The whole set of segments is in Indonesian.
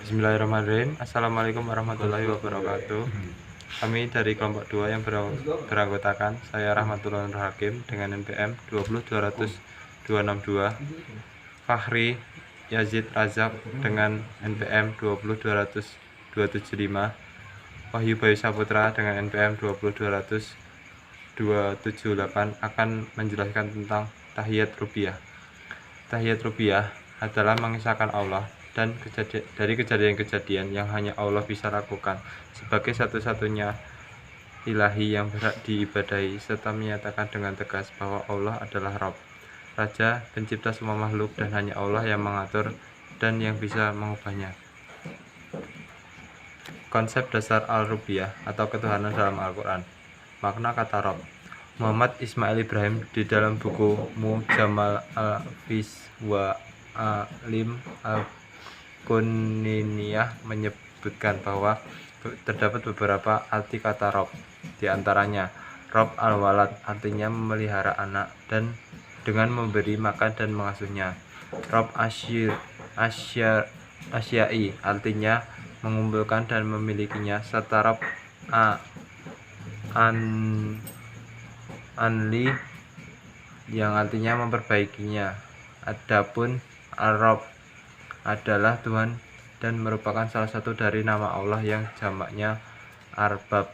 Bismillahirrahmanirrahim. Assalamualaikum warahmatullahi wabarakatuh. Kami dari kelompok 2 yang beranggotakan saya Rahmatullah Nur Hakim dengan NPM 20200-262, Fahri Yazid Razak dengan NPM 20200-275, Wahyu Bayu Saputra dengan NPM 20200-278 akan menjelaskan tentang tahiyat rubiah. Tahiyat rubiah adalah mengisahkan Allah dan dari kejadian-kejadian yang hanya Allah bisa lakukan sebagai satu-satunya ilahi yang berhak diibadahi, serta menyatakan dengan tegas bahwa Allah adalah Rabb, Raja, pencipta semua makhluk, dan hanya Allah yang mengatur dan yang bisa mengubahnya. Konsep dasar al-rububiyah atau ketuhanan dalam Al-Quran. Makna kata Rabb. Muhammad Ismail Ibrahim di dalam buku Mujamal al-Fis wa Alim Al-Kuniniyah menyebutkan bahwa terdapat beberapa arti kata Rob. Di antaranya, Rob al-Walad artinya memelihara anak dan dengan memberi makan dan mengasuhnya. Rob Asyai artinya mengumpulkan dan memilikinya, serta Rob Anli yang artinya memperbaikinya. Adapun Ar-Rabb adalah Tuhan dan merupakan salah satu dari nama Allah yang jamaknya Arbab.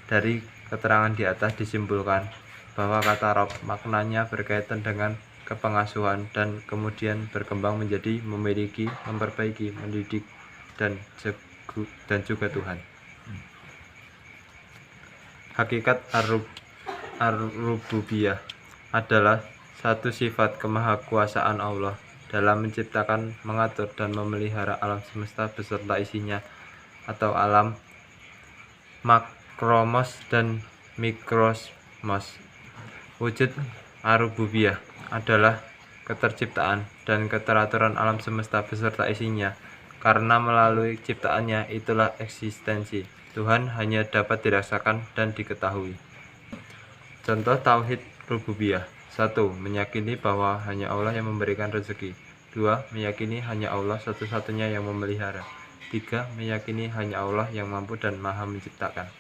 Dari keterangan di atas disimpulkan bahwa kata Rabb maknanya berkaitan dengan kepengasuhan dan kemudian berkembang menjadi memiliki, memperbaiki, mendidik, dan juga Tuhan. Hakikat Ar-Rububiyah adalah satu sifat kemahakuasaan Allah dalam menciptakan, mengatur, dan memelihara alam semesta beserta isinya atau alam makromos dan mikrosmos. Wujud ar-rububiyah adalah keterciptaan dan keteraturan alam semesta beserta isinya, karena melalui ciptaannya itulah eksistensi Tuhan hanya dapat dirasakan dan diketahui. Contoh tauhid rububiyah. 1. Meyakini bahwa hanya Allah yang memberikan rezeki. 2. Meyakini hanya Allah satu-satunya yang memelihara. 3. Meyakini hanya Allah yang mampu dan maha menciptakan.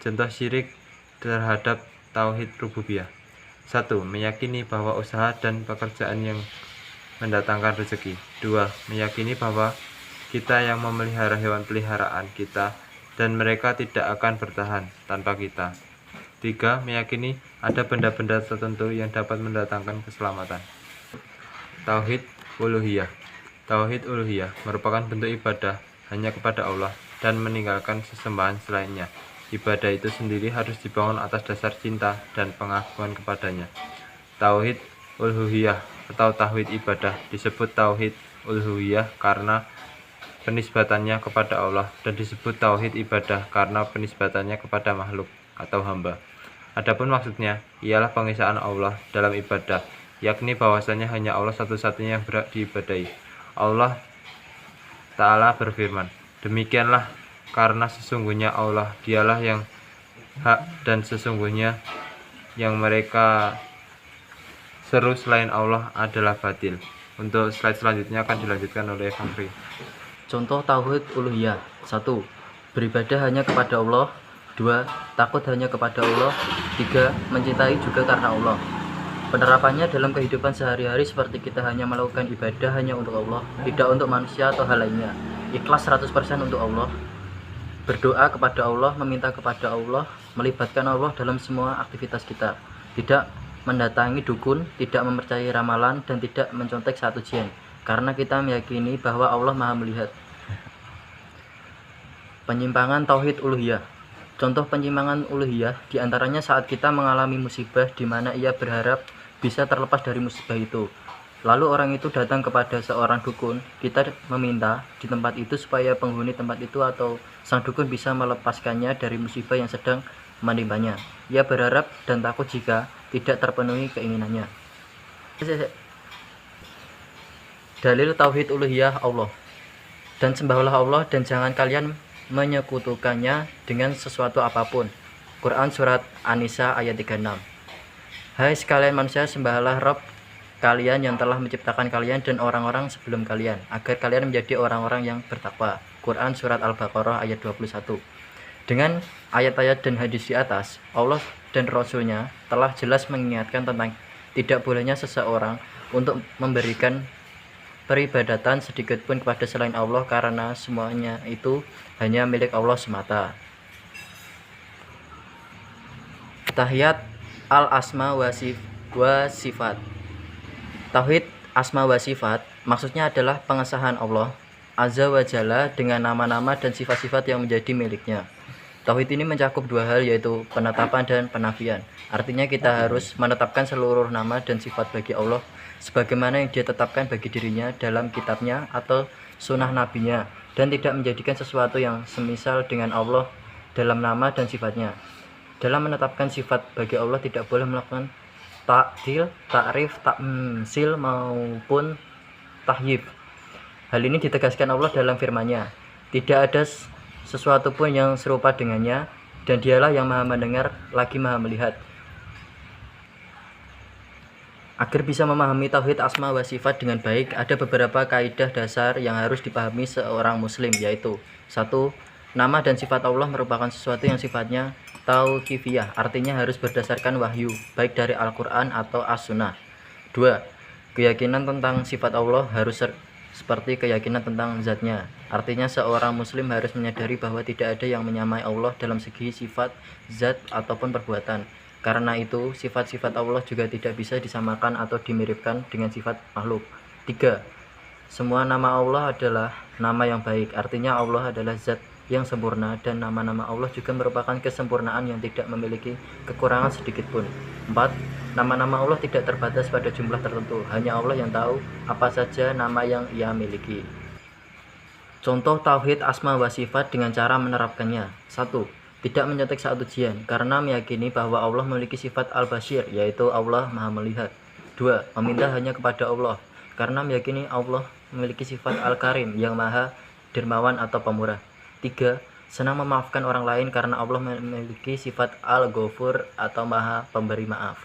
Contoh syirik terhadap tauhid rububiyah. 1. Meyakini bahwa usaha dan pekerjaan yang mendatangkan rezeki. 2. Meyakini bahwa kita yang memelihara hewan peliharaan kita dan mereka tidak akan bertahan tanpa kita. 3. Meyakini ada benda-benda tertentu yang dapat mendatangkan keselamatan. Tauhid uluhiyah. Tauhid uluhiyah merupakan bentuk ibadah hanya kepada Allah dan meninggalkan sesembahan selainnya. Ibadah itu sendiri harus dibangun atas dasar cinta dan pengakuan kepadanya. Tauhid uluhiyah atau tauhid ibadah disebut tauhid uluhiyah karena penisbatannya kepada Allah, dan disebut tauhid ibadah karena penisbatannya kepada makhluk atau hamba. Adapun maksudnya ialah pengesaan Allah dalam ibadah, yakni bahwasanya hanya Allah satu-satunya yang berhak diibadahi. Allah Ta'ala berfirman, demikianlah karena sesungguhnya Allah dialah yang hak dan sesungguhnya yang mereka seru selain Allah adalah batil. Untuk slide selanjutnya akan dilanjutkan oleh Fahri. Contoh tauhid uluhiyah. 1. Beribadah hanya kepada Allah. 2. Takut hanya kepada Allah. 3. Mencintai juga karena Allah. Penerapannya dalam kehidupan sehari-hari seperti kita hanya melakukan ibadah hanya untuk Allah, tidak untuk manusia atau hal lainnya. Ikhlas 100% untuk Allah. Berdoa kepada Allah, meminta kepada Allah, melibatkan Allah dalam semua aktivitas kita. Tidak mendatangi dukun, tidak mempercayai ramalan, dan tidak mencontek saat ujian, karena kita meyakini bahwa Allah Maha melihat. Penyimpangan tauhid uluhiyah. Contoh penyimpangan uluhiyah diantaranya saat kita mengalami musibah di mana ia berharap bisa terlepas dari musibah itu. Lalu orang itu datang kepada seorang dukun, kita meminta di tempat itu supaya penghuni tempat itu atau sang dukun bisa melepaskannya dari musibah yang sedang menimpanya. Ia berharap dan takut jika tidak terpenuhi keinginannya. Dalil tauhid uluhiyah Allah. Dan sembahlah Allah dan jangan kalian menyekutukannya dengan sesuatu apapun. Quran Surat An-Nisa ayat 36. Hai sekalian manusia, sembahlah Rabb kalian yang telah menciptakan kalian dan orang-orang sebelum kalian, agar kalian menjadi orang-orang yang bertakwa. Quran Surat Al-Baqarah ayat 21. Dengan ayat-ayat dan hadis di atas, Allah dan Rasul-Nya telah jelas mengingatkan tentang tidak bolehnya seseorang untuk memberikan peribadatan sedikitpun kepada selain Allah, karena semuanya itu hanya milik Allah semata. Tahiyat al-asma wa sifat. Tauhid asma wa sifat maksudnya adalah pengesahan Allah Azza wa Jalla dengan nama-nama dan sifat-sifat yang menjadi miliknya. Tauhid ini mencakup dua hal, yaitu penetapan dan penafian. Artinya kita harus menetapkan seluruh nama dan sifat bagi Allah sebagaimana yang Dia tetapkan bagi dirinya dalam kitabnya atau sunnah nabinya, dan tidak menjadikan sesuatu yang semisal dengan Allah dalam nama dan sifatnya. Dalam menetapkan sifat bagi Allah tidak boleh melakukan ta'dil, ta'rif, tamsil maupun tahyif. Hal ini ditegaskan Allah dalam firman-Nya, tidak ada sesuatu pun yang serupa dengannya, dan Dialah yang Maha mendengar lagi Maha melihat. Agar bisa memahami tauhid asma wa sifat dengan baik, ada beberapa kaidah dasar yang harus dipahami seorang muslim, yaitu 1. Nama dan sifat Allah merupakan sesuatu yang sifatnya tauqifiyah, artinya harus berdasarkan wahyu, baik dari Al-Quran atau As-Sunnah. 2. Keyakinan tentang sifat Allah harus seperti keyakinan tentang zatnya, artinya seorang muslim harus menyadari bahwa tidak ada yang menyamai Allah dalam segi sifat, zat, ataupun perbuatan. Karena itu, sifat-sifat Allah juga tidak bisa disamakan atau dimiripkan dengan sifat makhluk. 3. Semua nama Allah adalah nama yang baik, artinya Allah adalah zat yang sempurna, dan nama-nama Allah juga merupakan kesempurnaan yang tidak memiliki kekurangan sedikit pun. 4. Nama-nama Allah tidak terbatas pada jumlah tertentu, hanya Allah yang tahu apa saja nama yang Ia miliki. Contoh tauhid asma wa sifat dengan cara menerapkannya. 1. Tidak mencetek saat ujian, karena meyakini bahwa Allah memiliki sifat al-basir, yaitu Allah Maha melihat. 2. Meminta hanya kepada Allah, karena meyakini Allah memiliki sifat al-karim, yang Maha dermawan atau pemurah. 3. Senang memaafkan orang lain karena Allah memiliki sifat al-ghafur atau Maha pemberi maaf.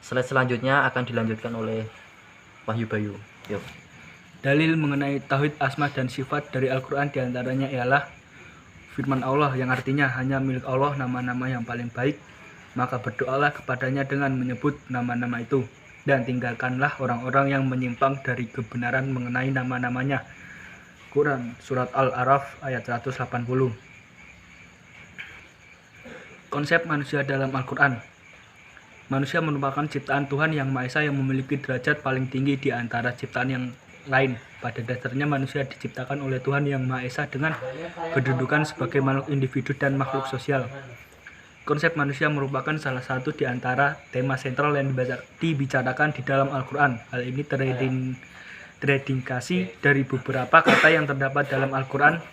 Slide selanjutnya akan dilanjutkan oleh Wahyu Bayu. Yuk. Dalil mengenai tauhid asma dan sifat dari Al-Quran diantaranya ialah firman Allah yang artinya hanya milik Allah nama-nama yang paling baik, maka berdoalah kepadanya dengan menyebut nama-nama itu, dan tinggalkanlah orang-orang yang menyimpang dari kebenaran mengenai nama-namanya. Quran Surat Al-A'raf ayat 180. Konsep manusia dalam Al-Quran. Manusia merupakan ciptaan Tuhan Yang Maha Esa yang memiliki derajat paling tinggi di antara ciptaan yang lain. Pada dasarnya manusia diciptakan oleh Tuhan Yang Maha Esa dengan kedudukan sebagai makhluk individu dan makhluk sosial. Konsep manusia merupakan salah satu di antara tema sentral yang dibicarakan di dalam Al-Quran. Hal ini terindikasi dari beberapa kata yang terdapat dalam Al-Quran,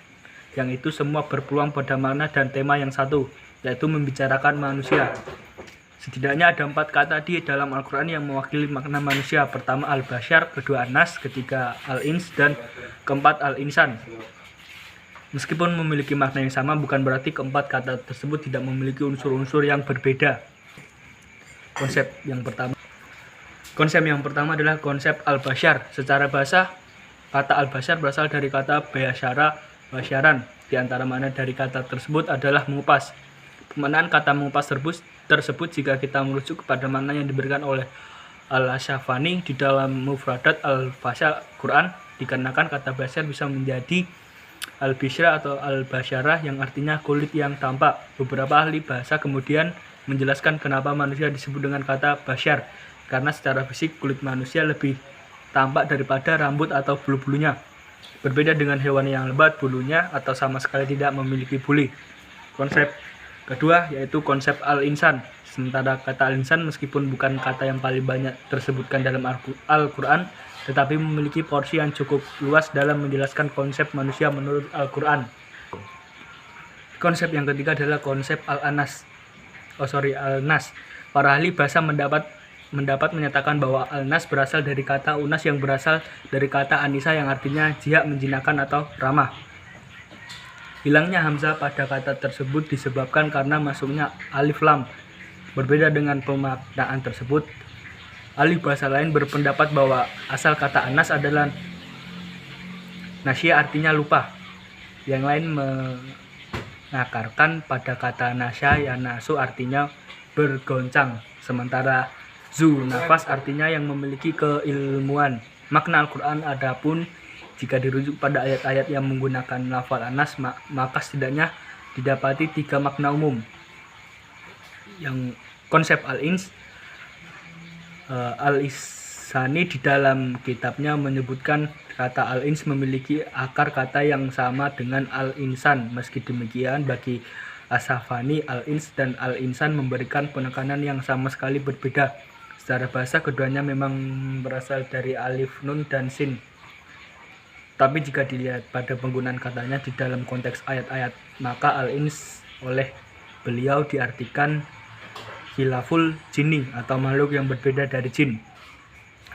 yang itu semua berpeluang pada makna dan tema yang satu, yaitu membicarakan manusia. Setidaknya ada 4 kata di dalam Al-Quran yang mewakili makna manusia. Pertama al-bashar, kedua an-nas, ketiga al-ins, dan keempat al-insan. Meskipun memiliki makna yang sama, bukan berarti keempat kata tersebut tidak memiliki unsur-unsur yang berbeda. Konsep yang pertama adalah konsep al-bashar. Secara bahasa, kata al-bashar berasal dari kata basyara, basyaran. Di antara makna dari kata tersebut adalah mengupas. Pemaknaan kata mengupas tersebut jika kita merujuk kepada makna yang diberikan oleh Al-Syafani di dalam Mufradat Al-Fasal Quran, dikarenakan kata bashar bisa menjadi al-bishra atau al-basyarah yang artinya kulit yang tampak. Beberapa ahli bahasa kemudian menjelaskan kenapa manusia disebut dengan kata bashar, karena secara fisik kulit manusia lebih tampak daripada rambut atau bulu-bulunya. Berbeda dengan hewan yang lebat bulunya atau sama sekali tidak memiliki bulu. Konsep kedua yaitu konsep al-insan. Sementara kata al-insan meskipun bukan kata yang paling banyak tersebutkan dalam Al-Quran, tetapi memiliki porsi yang cukup luas dalam menjelaskan konsep manusia menurut Al-Quran. Konsep yang ketiga adalah konsep al-nas. Para ahli bahasa mendapat menyatakan bahwa al-nas berasal dari kata unas yang berasal dari kata anisa yang artinya jihad, menjinakkan atau ramah. Hilangnya hamzah pada kata tersebut disebabkan karena masuknya alif lam. Berbeda dengan pemaknaan tersebut, Ahli bahasa lain berpendapat bahwa asal kata anas adalah nasya, artinya lupa. Yang lain mengakarkan pada kata nasya yanasu, artinya bergoncang. Sementara zu, nafas, artinya yang memiliki keilmuan. Makna Al-Quran adapun jika dirujuk pada ayat-ayat yang menggunakan lafal anas, maka setidaknya didapati 3 makna umum. Yang konsep Al-Ihsani di dalam kitabnya menyebutkan kata al-ins memiliki akar kata yang sama dengan al-insan. Meski demikian, bagi As-Safani, al-ins dan al-insan memberikan penekanan yang sama sekali berbeda. Secara bahasa keduanya memang berasal dari alif, nun, dan sin. Tapi jika dilihat pada penggunaan katanya di dalam konteks ayat-ayat, maka al-ins oleh beliau diartikan khilaful jinni atau makhluk yang berbeda dari jin.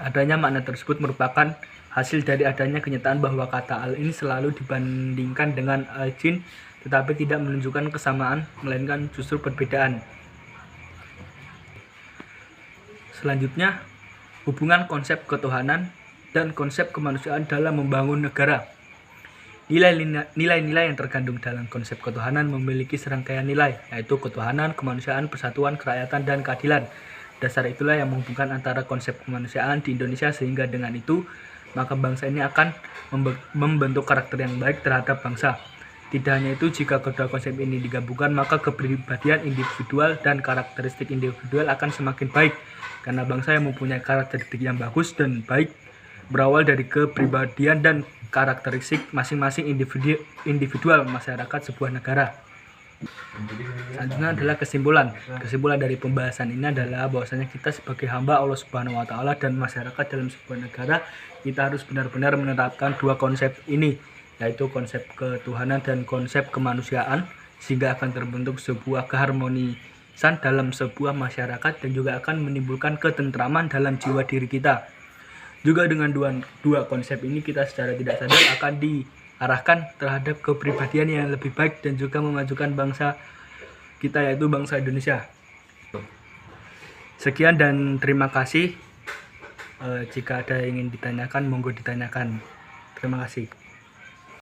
Adanya makna tersebut merupakan hasil dari adanya kenyataan bahwa kata al-ins selalu dibandingkan dengan al-jin, tetapi tidak menunjukkan kesamaan, melainkan justru perbedaan. Selanjutnya, hubungan konsep ketuhanan dan konsep kemanusiaan dalam membangun negara. Nilai-nilai yang terkandung dalam konsep ketuhanan memiliki serangkaian nilai, yaitu ketuhanan, kemanusiaan, persatuan, kerakyatan, dan keadilan. Dasar itulah yang menghubungkan antara konsep kemanusiaan di Indonesia, sehingga dengan itu maka bangsa ini akan membentuk karakter yang baik terhadap bangsa. Tidak hanya itu, jika kedua konsep ini digabungkan, maka kepribadian individual dan karakteristik individual akan semakin baik, karena bangsa yang mempunyai karakteristik yang bagus dan baik berawal dari kepribadian dan karakteristik masing-masing individual masyarakat sebuah negara. Selanjutnya adalah kesimpulan. Kesimpulan dari pembahasan ini adalah bahwasanya kita sebagai hamba Allah Subhanahu wa taala dan masyarakat dalam sebuah negara, kita harus benar-benar menerapkan 2 konsep ini, yaitu konsep ketuhanan dan konsep kemanusiaan, sehingga akan terbentuk sebuah keharmonisan dalam sebuah masyarakat dan juga akan menimbulkan ketentraman dalam jiwa diri kita. Juga dengan dua konsep ini kita secara tidak sadar akan diarahkan terhadap kepribadian yang lebih baik dan juga memajukan bangsa kita, yaitu bangsa Indonesia. Sekian dan terima kasih. Jika ada yang ingin ditanyakan, monggo ditanyakan. Terima kasih.